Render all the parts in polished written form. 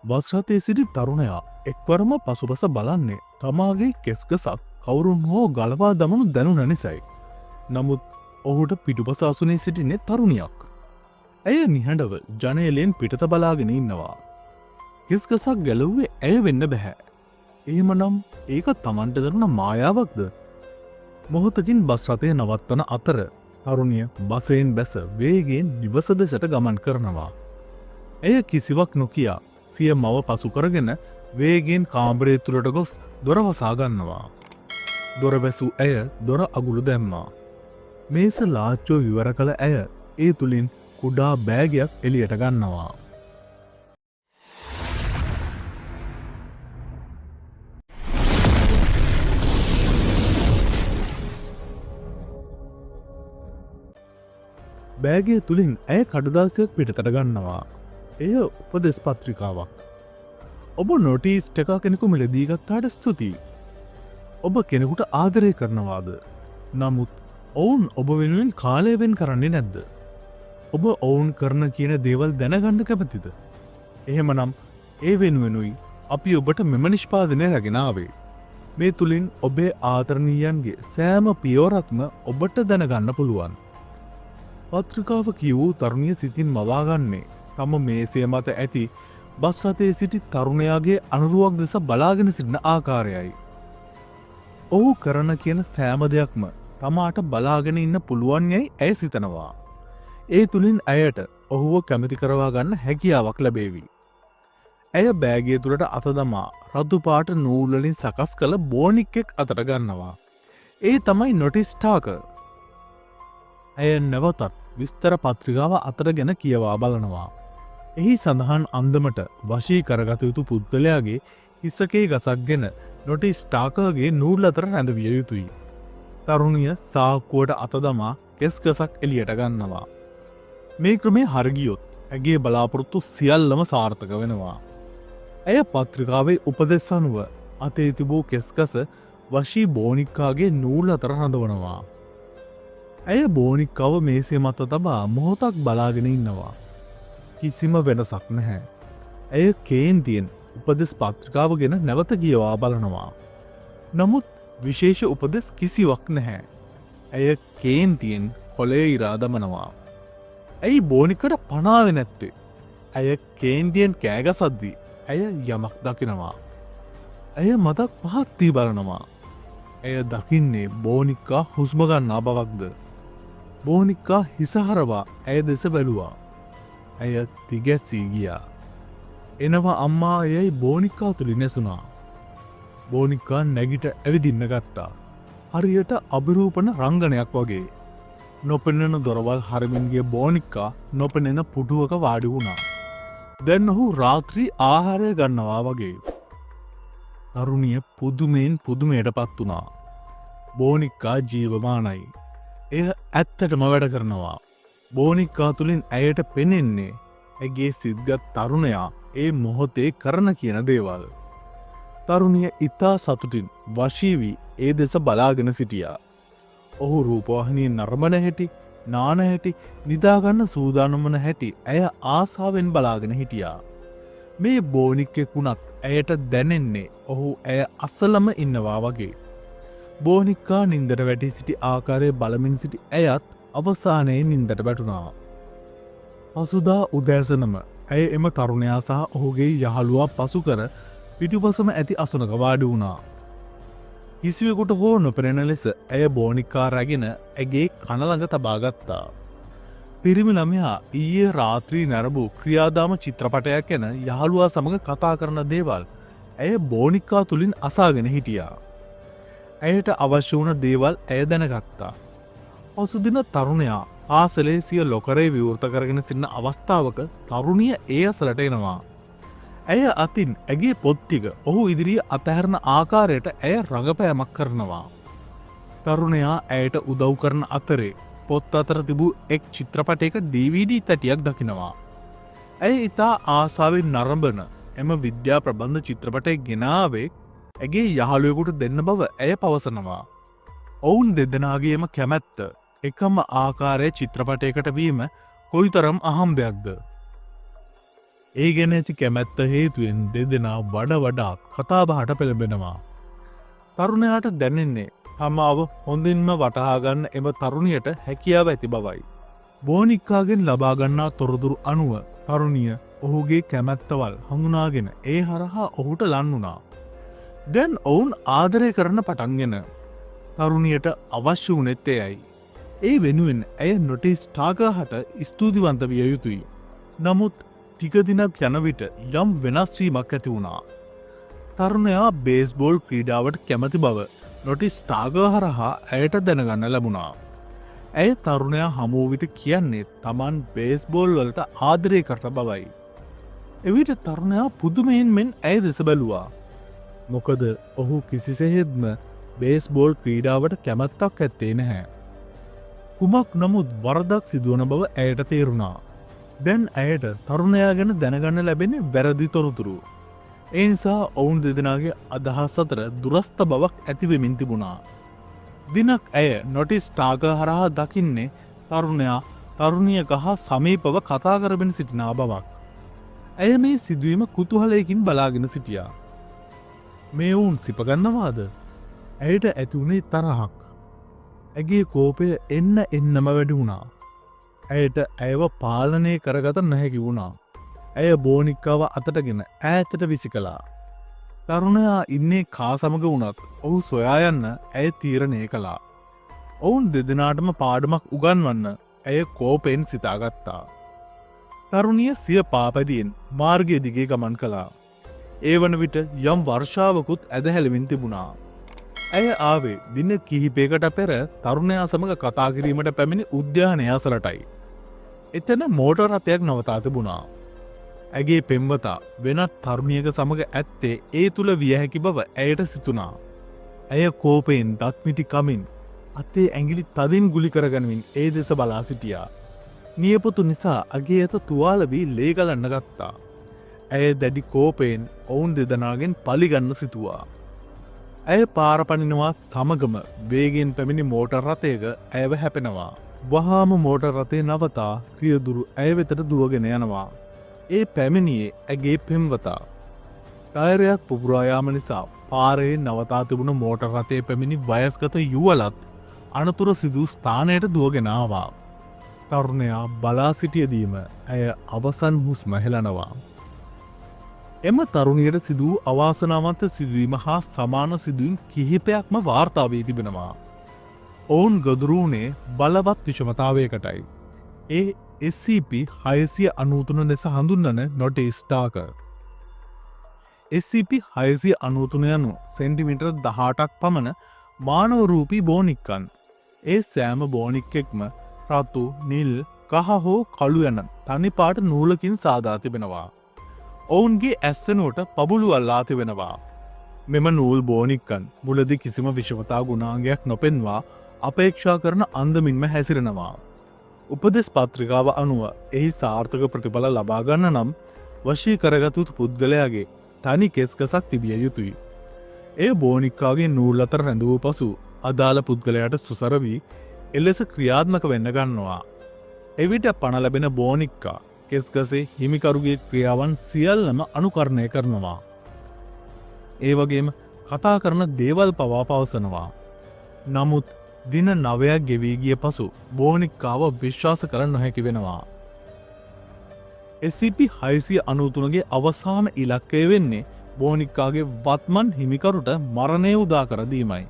Bus රථයේ සිටි තරුණයා එක්වරම පසුපස බලන්නේ තමාගේ කෙස්කසක් කවුරුන් හෝ ගලවා දමනු දැනුන නිසයි. නමුත් ඔහුට පිටුපස අසුනේ සිටින්නේ තරුණියක්. ඇය නිහඬව ජනේලයෙන් පිටත බලාගෙන ඉන්නවා. කෙස්කසක් ගැලව්වේ ඇය වෙන්න බැහැ. එහෙමනම් ඒක තමන්ට දරුණ මායාවක්ද? මොහොතකින් බස් රථය නවත්වන අතර තරුණිය බසයෙන් බැස වේගයෙන් නිවස දෙසට ගමන් කරනවා. ඇය කිසිවක් නොකියා සිය මව පසු කරගෙන වේගෙන් කාමරය තුළට ගොස් දොර වසා ගන්නවා. දොර බැසූ ඇය දොර අගුළු දැම්මා. මේස ලාච්චෝ විවර කළ ඇය ඒ තුළින් කුඩා බෑගයක් එළියට ගන්නවා. බෑගය තුළින් ඇය කඩදාසියක් පිටතට ගන්නවා. එය උපදෙස් පත්‍රිකාවක්. ඔබ නොටීස් ටකා කෙනෙකු මිලදීගත්තාට ස්තුතියි. ඔබ කෙනෙකුට ආදරය කරනවාද? නමුත් ඔවුන් ඔබ වෙනුවෙන් කාලයවෙන් කරන්නේ නැද්ද? ඔබ ඔවුන් කරන කියන දේවල් දැනගන්න කැමතිද? එහෙමනම් ඒ වෙනුවෙනුයි අපි ඔබට මෙම නිෂ්පාදනය රැගෙනාවේ. මේ තුළින් ඔබේ ආදරණීයන්ගේ සෑම පියවරක්ම ඔබට දැනගන්න පුළුවන්. පත්‍රිකාව කියවූ තරුණිය සිතින් මවාගන්නේ තම මේසය මත ඇති බස් රථයේ සිටි තරුණයාගේ අනුරුවක් දෙස බලාගෙන සිටින ආකාරයයි. ඔහු කරන කියන සෑම දෙයක්ම තමාට බලාගෙන ඉන්න පුළුවන් යැයි ඇය සිතනවා. ඒ තුළින් ඇයට ඔහුව කැමති කරවා ගන්න හැකියාවක් ලැබේවි. ඇය බෑගය තුළට අත දමා රතුපාට නූල්වලින් සකස් කළ බෝනික්කෙක් අතට ගන්නවා. ඒ තමයි නොටිස්ටාක. ඇය නැවතත් විස්තර පත්‍රිකාව අතට ගෙන කියවා බලනවා. එහි සඳහන් අන්දමට වශී කරගත යුතු පුද්ගලයාගේ හිසකේ ගසක්ගෙන නොටි ස්ටාකගේ නූල් අතර රැඳවිය යුතුයි. තරුණිය සාක්කුවට අතදමා කෙස්ගසක් එලියට ගන්නවා. මේ ක්‍රමේ හරගියොත් ඇගේ බලාපොරොත්තු සියල්ලම සාර්ථක වෙනවා. ඇය පත්‍රිකාවේ උපදෙස් අනුව අතේ තිබූ කෙස්ගස වශී බෝනික්කාගේ නූල් අතර රඳවනවා. ඇය බෝනික්කාව මේසේ මත තබා මොහොතක් බලාගෙන ඉන්නවා. කිසිම වෙනසක් නැහැ. ඇය කේන්තියෙන් උපදෙස් පත්‍රිකාව ගෙන නැවත කියවා බලනවා. නමුත් විශේෂ උපදෙස් කිසිවක් නැහැ. ඇය කේන්තියෙන් කොලේ ඉරා දමනවා. ඇයි බෝනිකට පනාවෙ නැත්තේ? ඇය කේන්තියෙන් කෑගසද්දී ඇය යමක් දකිනවා. ඇය මතක් පහත්තිී බලනවා. ඇය දකින්නේ බෝනික්කා හුස්මගන්නා බවක්ද. බෝනික්කා හිසහරවා ඇය දෙස බැලුවා. ඇය තිගැස්සී ගියා. එනවා අම්මා යැයි බෝනික්කා තුළි නැසුනා. බෝනික්කා නැගිට ඇවිදින්න ගත්තා. හරියට අභිරූපන රංගනයක් වගේ. නොපෙනෙන දොරවල් හරමින්ගේ බෝනික්කා නොපෙනෙන පුටුවක වාඩි වුණා. දැන් ඔහු රාත්‍රී ආහාරය ගන්නවා වගේ. තරුණිය පුදුමයෙන් පුදුමයට පත් වුණා. බෝනික්කා ජීවමානයි. එය ඇත්තටම වැඩ කරනවා. බෝනික්කා තුළින් ඇයට පෙනෙන්නේ ඇගේ සිද්ගත් තරුණයා ඒ මොහොතේ කරන කියන දේවල්. තරුණිය ඉතා සතුටින් වශීවී ඒ දෙස බලාගෙන සිටියා. ඔහු රූපවාහිනී නර්මණ හැටි, නාන හැටි, නිදාගන්න සූදානමන හැටි ඇය ආසාාවෙන් බලාගෙන හිටියා. මේ බෝනික්කෙක් වුණත් ඇයට දැනෙන්නේ ඔහු ඇය අසලම ඉන්නවා වගේ. බෝනික්කා නින්දට වැටි සිටි ආකාරය බලමින් සිටි ඇයත් අවසානයේ නින්දට වැටුණා. පසුදා උදෑසනම ඇය එම තරුණයා සහ ඔහුගේ යහළුවා පසු කර පිටුපසම ඇති අසුනක වාඩි වුණා. කිසිවෙකුට හෝ නොපෙනෙන ලෙස ඇය බෝනික්කා රැගෙන ඇගේ කනළඟ තබාගත්තා. පිරිමි ළමයා ඊයේ රාත්‍රී නැරඹූ ක්‍රියාදාම චිත්‍රපටයක් ගැන යහළුවා සමඟ කතා කරන දේවල් ඇය බෝනික්කා තුළින් අසාගෙන හිටියා. ඇයට අවශ්‍ය වුණ දේවල් ඇය දැනගත්තා. පසුදින තරුණයා ආසලේ සිය ලොකරේ විවෘත කරගෙන සිටින අවස්ථාවක තරුණිය ඒ අසලට එනවා. ඇය අතින් ඇගේ පොත්තික ඔහු ඉදිරිය අතහැරන ආකාරයට ඇය රඟපෑමක් කරනවා. තරුණයා ඇයට උදව් කරන අතරේ පොත් අතර තිබූ එක් චිත්‍රපටයක DVD තැටියක් දකිනවා. ඇය ඉතා ආසාාවෙන් නරඹන එම විද්‍යා ප්‍රබන්ධ චිත්‍රපටය ගෙනාවේ ඇගේ යහළුවෙකුට දෙන්න බව ඇය පවසනවා. ඔවුන් දෙදෙනගේම කැමැත්ත එකම ආකාරය චිත්‍රපටයකට වීම කොයිතරම් අහම්බයක්ද. ඒ ගැන ඇති කැමැත්ත හේතුවෙන් දෙදෙනා වඩාත් කතාබහට පෙළඹෙනවා. තරුණයාට දැනෙන්නේ හමාව හොඳින්ම වටහාගන්න එම තරුණියට හැකියාව ඇති බවයි. බෝනික්කාගෙන් ලබාගන්නා තොරදුරු අනුව තරුණිය ඔහුගේ කැමැත්තවල් හඳුනාගෙන ඒ හරහා ඔහුට ලන්නුනා. දැන් ඔවුන් ආදරය කරන පටන්ගෙන තරුණියට අවශ්‍ය වනෙත් එයයි. ඒ වෙනුවෙන් ඇය නොටිස් ටාගහට ස්තුතිවන්ත විය යුතුයි. නමුත් ටිකදිනක් යනවිට යම් වෙනස්වීමක් ඇති වුණා. තරුණයා බේස්බෝල් ක්‍රීඩාවට කැමති බව නොටිස් ටාග හරහා ඇයට දැනගන්න ලැබුණා. ඇය තරුණයා හමුවවිට කියන්නේ තමන් බේස්බෝල් වලට ආදරය කරට බවයි. එවිට තරුණයා පුදුමයෙන් මෙන් ඇය දෙස බැලුවා. මොකද ඔහු කිසිසෙහෙත්ම බේස්බෝල් ක්‍රීඩාවට කැමැත්තක් ඇත්තේ නැහැ. කුමක් නමුත් වරදක් සිදුවන බව ඇයට තේරුණා. දැන් ඇයට තරුණයා ගැන දැනගන්න ලැබෙන වැරදි තොරතුරු. ඒ නිසා ඔවුන් දෙදෙනගේ අදහස් අතර දුරස්ථ බවක් ඇතිවෙමින් තිබුණා. දිනක් ඇය නොටිස් ටාග හරහා දකින්නේ තරුණයා තරුණියක හා සමීපව කතා කරබෙන සිටිනා බවක්. ඇය මේ සිදුවීම කුතුහලයකින් බලාගෙන සිටියා. මේ ඔවුන් සිපගන්නවාද? ඇයට ඇතිවුණේ තරහක්. ඇගේ කෝපය එන්නම වැඩි වුණා. ඇයට ඇයව පාලනය කරගත නැහැකි වුණා. ඇය බෝනික්කාව අතටගෙන ඈතට විසි කළා. තරුණයා ඉන්නේ කා සමග වුණත් ඔහු සොයා යන්න ඇය තීරණය කළා. ඔවුන් දෙදෙනාටම පාඩමක් උගන්වන්න ඇය කෝපෙන් සිතාගත්තා. තරුණිය සිය පාපැදියෙන් මාර්ගය දිගේ ගමන් කළා. ඒ වන විට යම් වර්ෂාවකුත් ඇදහැලවින් තිබුණා. ඇය ආවේ දින කිහිපයකට පෙර තරුණයා සමඟ කතාකිරීමට පැමිණි උද්‍යානය අසලටයි. එතන මෝටර් රථයක් නවතා තිබුණා. ඇගේ පෙම්වතා වෙනත් තරුණියක සමඟ ඇත්තේ ඒ තුළ විය හැකි බව ඇයට සිතුනා. ඇය කෝපයෙන් දත්මිටි කමින් අතේ ඇඟිලි තදින් ගුලි කරගනමින් ඒ දෙස බලා සිටියා. නියපොතු නිසා අගේ ඇත තුවාලවී ලේගලන්න ගත්තා. ඇය දැඩි කෝපයෙන් ඔවුන් දෙදනාගෙන් පලිගන්න සිතුවා. ඇය පාරපනිනවා සමගම වේගෙන් පැමිණි මෝටර් රථයක ඇයව හැපෙනවා. වහාම මෝටර් රථය නවතා ක්‍රියදුරු ඇය වෙතට දුවගෙන යනවා. ඒ පැමිණියේ ඇගේ පෙම්වතා. ටයරයක් පුපුරායාම නිසා පාරයේ නවතා තිබුණ මෝටර් රථයේ පැමිණි වයස්ගත යුවලත් අනතුර සිදු ස්ථානයට දුවගෙනවා. තරුණයා බලා සිටියදීම ඇය අවසන් හුස්ම හෙලනවා. එම තරුණියට සිදුව අවාසනාවන්ත සිදුවීම හා සමාන සිදුවීම් කිහිපයක්ම වාර්තාවී තිබෙනවා. ඔවුන් ගොදුරුවනේ බලවත් විෂමතාවයකටයි. ඒ SCP-693 ලෙස හඳුන්වන නොටිස් ටාග. SCP-693 යනු සෙන්ටිමීටර් 18ක් පමණ මානවරූපී බෝනික්කන්. ඒ සෑම බෝනික්කෙක්ම රතු, නිල්, කහ හෝ කළු යන තනිපාට නූලකින් සාදා තිබෙනවා. ඔවුන්ගේ ඇස්සනුවට පබුලු අල්ලා තිබෙනවා. මෙම නූල් බෝනික්කන් මුලදි කිසිම විෂමතා ගුණාංගයක් නොපෙන්වා අපේක්ෂා කරන අන්දමින්ම හැසිරෙනවා. උපදෙස් පත්‍රිකාව අනුව එහි සාර්ථක ප්‍රතිඵල ලබාගන්න නම් වශී කරගතුතු පුද්ගලයාගේ තනි කෙස්කසක් තිබිය යුතුයි. එය බෝනික්කාගේ නූල් අතර රැඳවූ පසු අදාළ පුද්ගලයාට සුසරවී එලෙස ක්‍රියාත්මක වෙන්න ගන්නවා. එවිට පණ ලැබෙන බෝනික්කා කෙස්ගසේ හිමිකරුගේ ක්‍රියාවන් සියල්ලම අනුකරණය කරනවා. ඒ වගේම කතා කරන දේවල් පවා පවසනවා. නමුත් දින 9ක් ගෙවී ගිය පසු බෝනික්කාව විශ්වාස කර නොහැකි වෙනවා. SCP-693ගේ අවසාන ඉලක්කය වෙන්නේ බෝනික්කාගේ වත්මන් හිමිකරුට මරණය උදා කර දීමයි.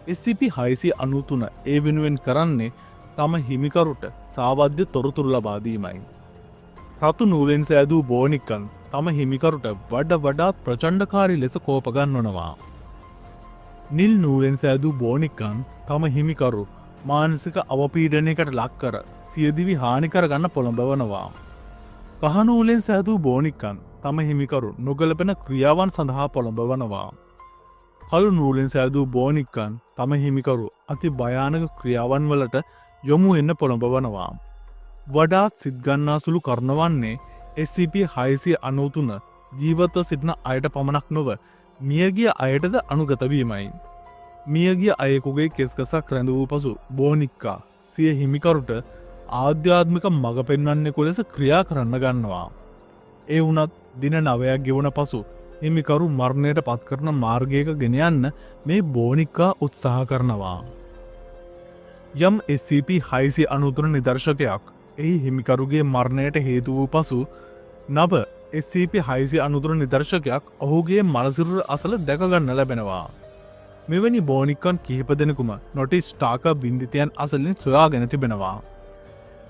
SCP-693 ඒ වෙනුවෙන් කරන්නේ තම හිමිකරුට සාවද්‍ය තොරතුරු ලබා දීමයි. රතු නූලෙන් සෑදූ බෝනික්කන් තම හිමිකරුට වඩාත් ප්‍රචණ්ඩකාරී ලෙස කෝප ගන්වනවා. නිල් නූලෙන් සෑදූ බෝනික්කන් තම හිමිකරු මානසික අවපීඩනයකට ලක්කර සියදිවි හානිකර ගන්න පොළඹවනවා. කහ නූලෙන් සෑදූ බෝනික්කන් තම හිමිකරු නොගැලපෙන ක්‍රියාවන් සඳහා පොළඹවනවා. කළු නූලෙන් සෑදූ බෝනික්කන් තම හිමිකරු අති භයානක ක්‍රියාවන් වලට යොමු එන්න පොළඹවනවා. වඩාත් සිත්ගන්නා සුළු කරනවන්නේ SCP-693 ජීවත්ව සිටින අයට පමණක් නොව මියගිය අයටද අනුගතවීමයි. මියගිය අයෙකුගේ කෙස්කසක් රැඳ වූ පසු බෝනික්කා සිය හිමිකරුට ආධ්‍යාත්මික මඟ පෙන්වන්නෙකු ලෙස ක්‍රියා කරන්න ගන්නවා. ඒ වුණත් දින 9ක් ගෙවන පසු හිමිකරු මරණයට පත් කරන මාර්ගයක ගෙන යන්න මේ බෝනික්කා උත්සාහ කරනවා. යම් SCP-693 නිදර්ශකයක් එහි හිමිකරුගේ මරණයට හේතු වූ පසු නව SCP-693 නිදර්ශකයක් ඔහුගේ මළසිරුර අසල දැකගන්න ලැබෙනවා. මෙවැනි බෝනික්කන් කිහිප දෙනෙකුම නොටිස් ටාක බින්දිතයන් අසලින් සොයාගෙන තිබෙනවා.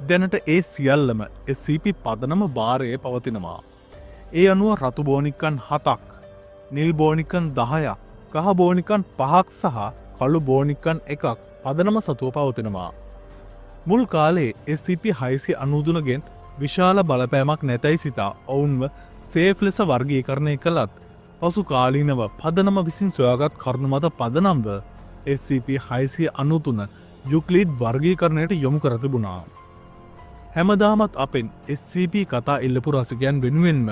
දැනට ඒ සියල්ලම SCP පදනම භාරයේ පවතිනවා. ඒ අනුව රතු බෝනික්කන් 7ක්, නිල් බෝනික්කන් 10ක්, කහ බෝනික්කන් 5ක් සහ කළු බෝනික්කන් 1ක් පදනම සතුව පවතිනවා. මුල් කාලේ SCP-693 ගෙන් විශාල බලපෑමක් නැතැයි සිතා ඔවුන්ව සේෆ් ලෙස වර්ගීකරණය කළත් පසු කාලීනව පදනම විසින් සොයාගත් කරුණු මත පදනම්ව SCP-693 යුක්ලිඩ් වර්ගීකරණයට යොමු කර තිබුණා. හැමදාමත් අපෙන් SCP කතා ඉල්ලපු රසිකයන් වෙනුවෙන්ම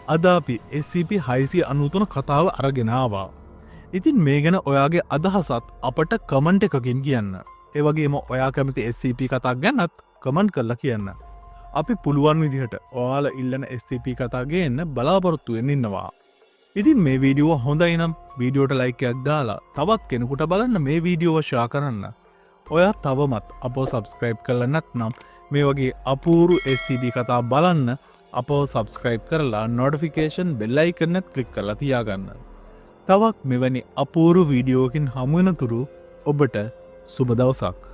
අද අපි SCP-693 කතාව අරගෙන ආවා. ඉතින් මේ ගැන ඔයාගේ අදහසත් අපට කමෙන්ට් එකකින් කියන්න. ඒ වගේම ඔයා කැමති SCP කතා ගැනත් කමෙන්ට් කරලා කියන්න. අපි පුළුවන් විදිහට ඔයාලා ඉල්ලන SCP කතා ගේන්න බලාපොරොත්තු වෙන්න ඉන්නවා. ඉතින් මේ වීඩියෝ හොඳයි නම් වීඩියෝට ලයික් එකක් දාලා තවත් කෙනෙකුට බලන්න මේ වීඩියෝව ෂෙයා කරන්න. ඔයා තවමත් අපව සබ්ස්ක්‍රයිබ් කරලා නැත්නම් මේ වගේ අපූරු SCP කතා බලන්න අපව සබ්ස්ක්‍රයිබ් කරලා නොටිෆිකේෂන් බෙල් අයිකන් එකත් ක්ලික් කරලා තියාගන්න. තවත් මෙවැනි අපූරු වීඩියෝකින් හමු වෙනතුරු ඔබට සුබ දවසක්.